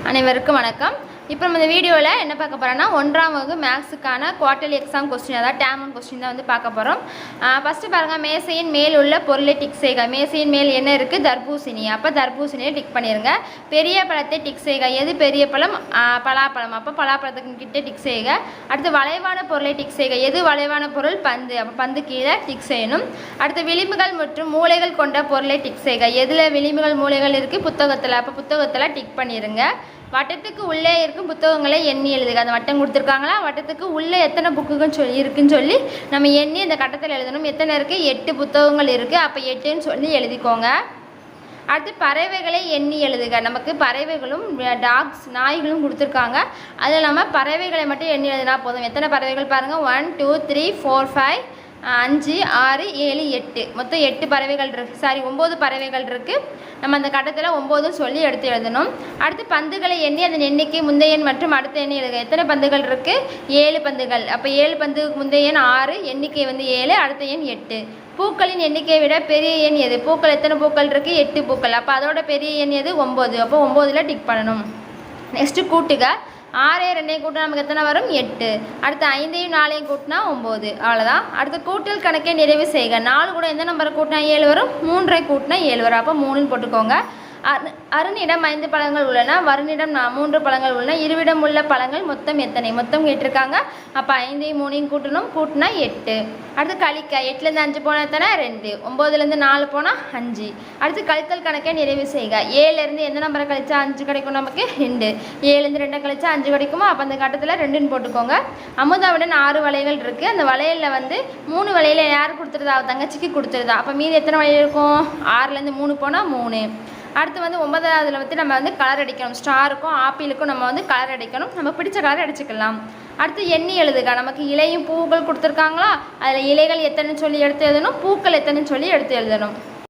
அனைவருக்கும் வணக்கம். இப்போ நம்ம இந்த வீடியோவில் என்ன பார்க்க போகிறோம்னா 1ஆம் வகுப்பு மேக்ஸுக்கான குவார்ட்டர்லி எக்ஸாம் கொஸ்டின், அதாவது டேம் 1 கொஸ்டின் தான் வந்து பார்க்க போகிறோம். ஃபஸ்ட்டு பாருங்கள், மேசையின் மேல் உள்ள பொருளை டிக் செய்க. மேசையின் மேல் என்ன இருக்குது? தர்பூசணி. அப்போ தர்பூசணியை டிக் பண்ணிடுங்க. பெரிய பழத்தை டிக் செய்க. எது பெரிய பழம்? பலாப்பழம். அப்போ பலாப்பழத்துக்கு கிட்டே டிக் செய்க. அடுத்து வளைவான பொருளை டிக் செய்க. எது வளைவான பொருள்? பந்து. அப்போ பந்து கீழே டிக் செய்யணும். அடுத்து விளிம்புகள் மற்றும் மூலைகள் கொண்ட பொருளை டிக் செய்க. எதில் விளிம்புகள் மூலைகள் இருக்குது? புத்தகத்தில். அப்போ புத்தகத்தில் டிக் பண்ணிடுங்க. வட்டத்துக்கு உள்ளே இருக்கும் புத்தகங்களை எண்ணி எழுதுக. அந்த வட்டம் கொடுத்துருக்காங்களா, வட்டத்துக்கு உள்ளே எத்தனை புக்குகள் இருக்குன்னு சொல்லி நம்ம எண்ணி அந்த கட்டத்தில் எழுதணும். எத்தனை இருக்குது? 8 புத்தகங்கள் இருக்குது. அப்போ 8ன்னு சொல்லி எழுதிக்கோங்க. அடுத்து பறவைகளை எண்ணி எழுதுக. நமக்கு பறவைகளும் டாக்ஸ் நாய்களும் கொடுத்துருக்காங்க. அதில் நம்ம பறவைகளை மட்டும் எண்ணி எழுதினா போதும். எத்தனை பறவைகள் பாருங்கள், 1 2 3 4 5 5 6 7 8, மொத்தம் 8 பறவைகள் இருக்குது. 9 பறவைகள் இருக்குது. நம்ம அந்த கட்டத்தில் 9 சொல்லி எடுத்து எழுதணும். அடுத்து பந்துகளை எண்ணி அதன் எண்ணிக்கை முந்தைய எண் மற்றும் அடுத்த எண்ணி எழுதுக. எத்தனை பந்துகள் இருக்குது? 7 பந்துகள். அப்போ 7 பந்துக்கு முந்தைய எண் 6, எண்ணிக்கை வந்து 7, அடுத்த எண் 8. பூக்களின் எண்ணிக்கையை விட பெரிய எண் எது? பூக்கள் எத்தனை பூக்கள் இருக்குது? 8 பூக்கள். அப்போ அதோட பெரிய எண் எது? 9. அப்போ 9ல் டிக் பண்ணணும். நெக்ஸ்ட்டு கூட்டுக. 6 2 கூட்டினா நமக்கு எத்தனை வரும்? 8. அடுத்து 5 4 கூட்டினா 9. அவ்வளோதான். அடுத்து கூட்டல் கணக்கை நிறைவு செய்க. 4 கூட எந்த நம்பரை கூட்டினா 7 வரும்? 3 கூட்டினா 7 வரும். அப்போ 3ன்னு போட்டுக்கோங்க. அருணிடம் 5 பழங்கள் உள்ளன, வருணிடம் 3 பழங்கள் உள்ளன. இருவிடம் உள்ள பழங்கள் மொத்தம் எத்தனை? மொத்தம் கேட்டிருக்காங்க. அப்போ 5 3 கூட்டணும், கூட்டினா 8. அடுத்து கழிக்க. 8லேருந்து 5 போனால் எத்தனை? 2. 9லேருந்து 4 போனால் 5. அடுத்து கழித்தல் கணக்கை நிறைவு செய்க. 7லேருந்து எந்த நம்பரை கழிச்சா 5 கிடைக்கும்? நமக்கு 2. 7லேருந்து 2 கழிச்சா 5 கிடைக்குமா? அப்போ அந்த கட்டத்தில் 2ன்னு போட்டுக்கோங்க. அமுதாவுடன் 6 வளையல் இருக்குது. அந்த வளையலில் வந்து 3 வளையல் யார் கொடுத்துருதா? தங்கச்சிக்கு கொடுத்துருதா. அப்போ மீதி எத்தனை வளையல் இருக்கும்? 6லேருந்து 3 போனால் 3. அடுத்து வந்து 9ஆவதுல வந்து நம்ம வந்து கலர் அடிக்கணும். ஸ்டாருக்கும் ஆப்பிளுக்கும் நம்ம வந்து கலர் அடிக்கணும். நம்ம பிடிச்ச கலர் அடிச்சுக்கலாம். அடுத்து எண்ணி எழுதுக. நமக்கு இலையும் பூக்கள் கொடுத்துருக்காங்களா, அதில் இலைகள் எத்தனை சொல்லி எடுத்து எழுதணும், பூக்கள் எத்தனை சொல்லி எடுத்து எழுதணும்.